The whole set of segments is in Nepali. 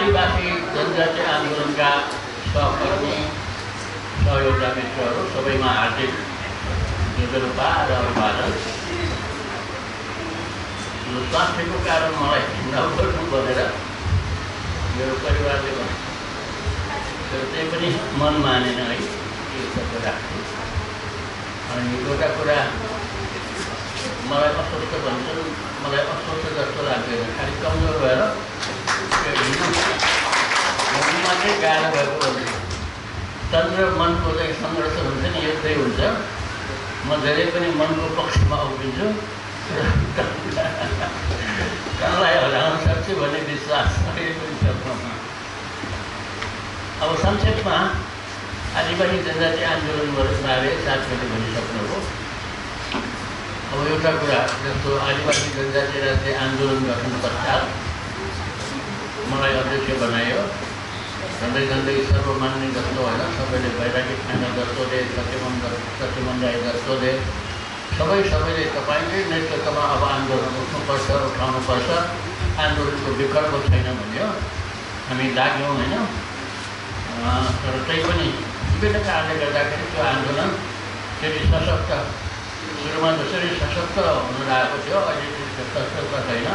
आदिवासी जनजाति आन्दोलनका सहकर्मी सहयोगका मित्रहरू सबैमा हार्दिक जुगलुपा र अभिवादन। यो स्वास्थ्यको कारण मलाई नगर्नु भनेर मेरो परिवारले भन्यो, तर त्यही पनि मन मानेन है, यो शब्द राख्छु। अनि एउटा कुरा मलाई अस्वस्थ भन्छन्, मलाई अस्वस्थ जस्तो लाग्दैन, खालि कमजोर भएर मात्रै गाह्रो भएको भन्छु। तन र मनको चाहिँ सङ्घर्ष हुन्छ नि, यस्तै हुन्छ। म धेरै पनि मनको पक्षमा उभिन्छु, तनलाई हराउन सक्छु भन्ने विश्वास अहिले पनि छ। अब संक्षेपमा आदिवासी जनजाति आन्दोलनबारे साथीहरूले भनिसक्नुभयो। अब एउटा कुरा जस्तो आदिवासी जनजाति राष्ट्रिय आन्दोलन गठन पश्चात मलाई अध्यक्ष बनायो। झन्डै झन्डै सर्वमान्य जस्तो होइन, सबैले वैरागी खाना जस्तोले, सत्यमन राई जस्तोले सबैले तपाईँकै नेतृत्वमा अब आन्दोलन उठ्नुपर्छ, उठाउनुपर्छ, आन्दोलनको विकल्प छैन भन्यो। हामी लाग्यौँ होइन। तर त्यही पनि विभिन्न कारणले गर्दाखेरि त्यो आन्दोलन फेरि सशक्त, सुरुमा जसरी सशक्त हुन लागेको थियो अहिले त्यो सशक्त छैन।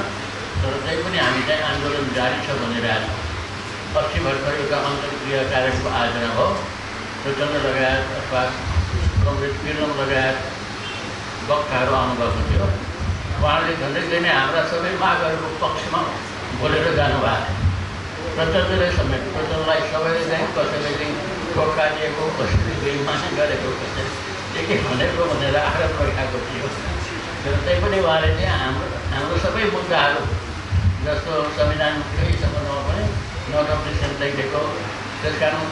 तर त्यही पनि हामी चाहिँ आन्दोलन जारी छ भनिरहेको छौँ। अस्ति भर्खर एउटा अन्तर्क्रिया कार्यक्रमको आयोजना भयो। प्रचण्ड लगायत अथवा कङ्ग्रेस किरण लगायत वक्ताहरू आउनुभएको थियो। उहाँहरूले झन्डै नै हाम्रा सबै मागहरूको पक्षमा बोलेर जानुभएको थियो। प्रचण्डले समेत, प्रचण्डलाई सबैले चाहिँ कसैले चाहिँ ठोक्कालिएको, कसैले बेइमानी गरेको, कसैले के भनेको भनेर आरोप गरिरहेको थियो। तर त्यही पनि उहाँले चाहिँ हाम्रो सबै मुद्दाहरू जस्तो संविधानकै सम्बन्धमा पनि नोटिफिकेसन लेखेको, त्यस कारण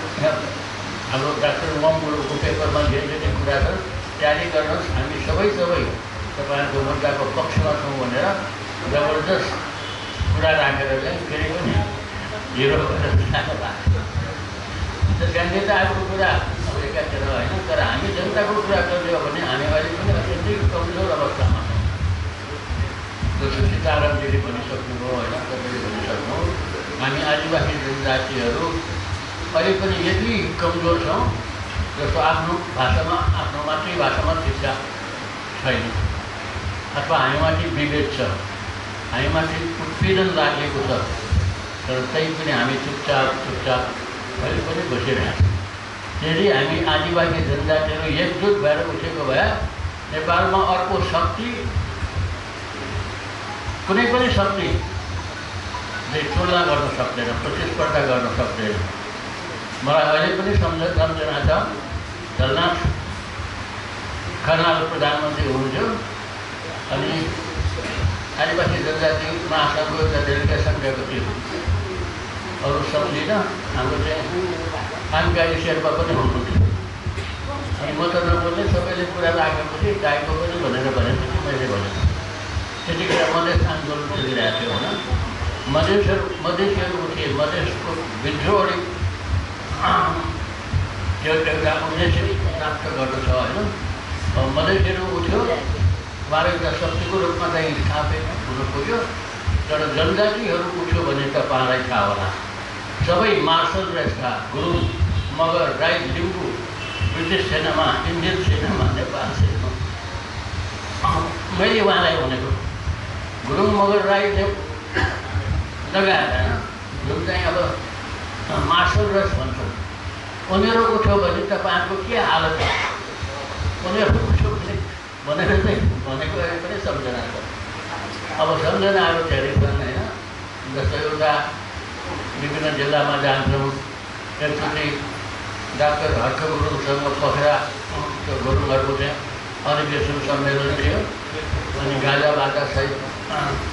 हाम्रो डाक्टर मङ्गुरुको पेपरमा धेरै कुरा छ, तयारी गर्नुहोस्, हामी सबै तपाईँहरूको मुद्दाको पक्षमा छौँ भनेर जबरजस्त कुरा राखेर चाहिँ फेरि पनि हिरो गरेर जानु भएको। त्यस कारण नेताहरूको कुरा अब एकातिर होइन, तर हामी जनताको कुरा गर्ने हो भने हामी अहिले पनि अत्यन्तै कमजोर अवस्थामा छौँ। जस्तो सीतारामजीले भनिसक्नुभयो होइन, तपाईँले भनिसक्नु, हामी आदिवासी जनजातिहरू अहिले पनि यति कमजोर छौँ जस्तो आफ्नो भाषामा, आफ्नो मातृभाषामा शिक्षा छैन, अथवा हामीमाथि विभेद छ, हामीमाथि उत्पीडन लागेको छ। तर त्यही पनि हामी चुपचाप अहिले पनि बसिरहेको छौँ। यदि हामी आदिवासी जनजातिहरू एकजुट भएर उठेको भए नेपालमा अर्को शक्ति, कुनै पनि शक्तिले तुलना गर्न सक्दैन, प्रतिस्पर्धा गर्न सक्दैन। मलाई अहिले पनि सम्झना छ, झलनाथ खनाल प्रधानमन्त्री हुनुहुन्थ्यो अनि आदिवासी जनजाति महासङ्घको एउटा डेलिगेसन गएको थियो। अरू सम्झिन, हाम्रो चाहिँ आङ्कारी शेर्पा पनि हुनुहुन्थ्यो। अनि म त नबोल्ने, सबैले कुरा लागेपछि गाईको पनि भनेर भनेपछि मैले भनेको। त्यतिखेर मधेस आन्दोलन चलिरहेको थियो होइन। मधेसीहरू उठे, मधेसको विद्रोह त्यो एउटा उद्देश्य प्राप्त गर्नु छ होइन। मधेसीहरू उठ्यो, उहाँहरू एउटा शक्तिको रूपमा चाहिँ स्थापित हुनु पुग्यो। तर जनजातिहरू उठ्यो भने तपाईँलाई थाहा होला, सबै मार्सल रेसका गुरुङ, मगर, राई, लिम्बू ब्रिटिस सेनामा, इन्डियन सेनामा, नेपाल सेनामा, मैले उहाँलाई भनेको गुरुङ, मगर, राई लगाएर जुन चाहिँ अब मार्सल रेस भन्छौँ, उनीहरू उठ्यो भने तपाईँहरूको के हालत छ, उनीहरू उठ्यो भने भनेर चाहिँ भनेको अहिले पनि सम्झना छ। अब सम्झनाहरू धेरै छन् होइन। जस्तो एउटा विभिन्न जिल्लामा जान्छौँ, एकचोटि डाक्टर हर्क गुरुङसँग पोखरा त्यो गुरुङहरूको चाहिँ अधिवेशन सम्मेलन थियो। अनि गाजाबाजा सहित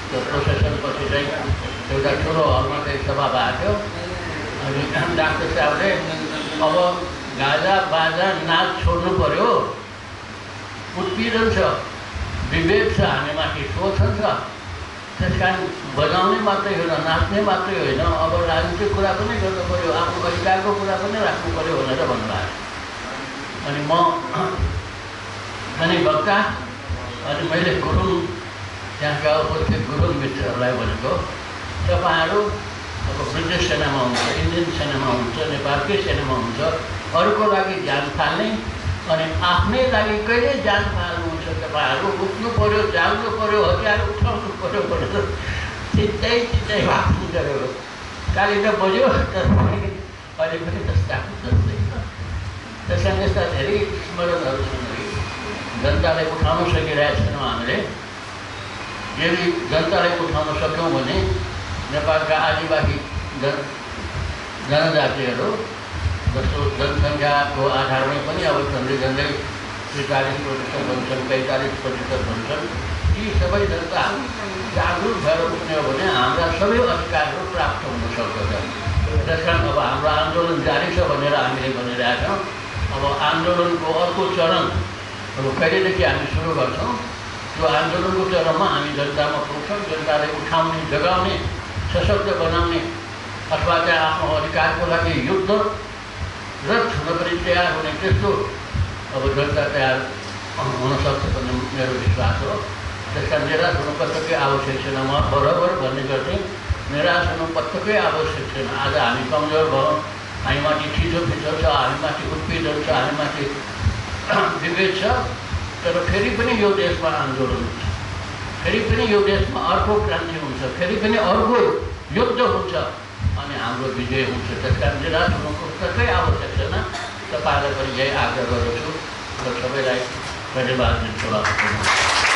त्यो प्रोसेसनपछि चाहिँ एउटा ठुलो हलमा चाहिँ सभा भएको थियो। अनि डाक्टर साहबले अब गाजा बाजा नाच छोड्नु पर्यो, उत्पीडन छ, विभेद छ, हामीमाथि शोषण छ, त्यस कारण बजाउने मात्रै होइन, नाच्ने मात्रै होइन, अब राजनीतिक कुरा पनि गर्नु पऱ्यो, आफ्नो अधिकारको कुरा पनि राख्नु पऱ्यो भनेर भन्नुभयो। अनि म अनि वक्ता, अनि मैले गुरुङ त्यहाँका उपस्थित गुरुङ मित्रहरूलाई भनेको, तपाईँहरू ब्रिटिस सेनामा हुन्छ, इन्डियन सेनामा हुन्छ, नेपालकै सेनामा हुन्छ, अरूको लागि ज्यान फाल्ने अनि आफ्नै लागि कहिले ज्यान फाल्नुहुन्छ तपाईँहरू, उठ्नु पऱ्यो, जाग्नु पऱ्यो, हतियार उठाउनु पऱ्यो भनेर चित्तै भाग्नु गऱ्यो। काली त बज्यो तर अहिले पनि जस्ताको जस्तै छ। त्यसैले यस्ता धेरै स्मरणहरू छन् है। जनतालाई उठाउन सकिरहेका छैनौँ हामीले। यदि जनतालाई उठाउन सक्यौँ भने नेपालका आदिवासी जनजातिहरू जस्तो जनसङ्ख्याको आधारमा पनि अब झन्डै 43% भन्छन्, 45% भन्छन्। यी सबै जनता जागरुक भएर उठ्ने हो भने हाम्रा सबै अधिकारहरू प्राप्त हुन सक्दछ। त्यसकारण अब हाम्रो आन्दोलन जारी छ भनेर हामीले भनिरहेका छौँ। अब आन्दोलनको अर्को चरण अब कहिलेदेखि हामी सुरु गर्छौँ, त्यो आन्दोलनको चरणमा हामी जनतामा पुग्छौँ। जनतालाई उठाउने, जगाउने, सशक्त बनाउने अथवा चाहिँ आफ्नो अधिकारको लागि युद्धरत हुन पनि तयार हुने त्यस्तो अब जनता तयार हुनसक्छ भन्ने मेरो विश्वास हो। त्यसका निराश हुनु पत्तकै आवश्यक छैन। म बराबर भन्ने गर्थेँ, निराश हुनु पत्तकै आवश्यक छैन। आज हामी कमजोर भयौँ, हामीमाथि छिटो छ, हामीमाथि उत्पीडन छ, हामीमाथि विभेद छ, तर फेरि पनि यो देशमा आन्दोलन हुन्छ, फेरि पनि यो देशमा अर्को क्रान्ति हुन्छ, फेरि पनि अर्को युद्ध हुन्छ अनि हाम्रो विजय हुन्छ। त्यसकारण निराश हुनु पत्तकै आवश्यक छैन। तपाईँहरूलाई पनि यही आग्रह गर्दछु र सबैलाई धन्यवाद दिन्छु।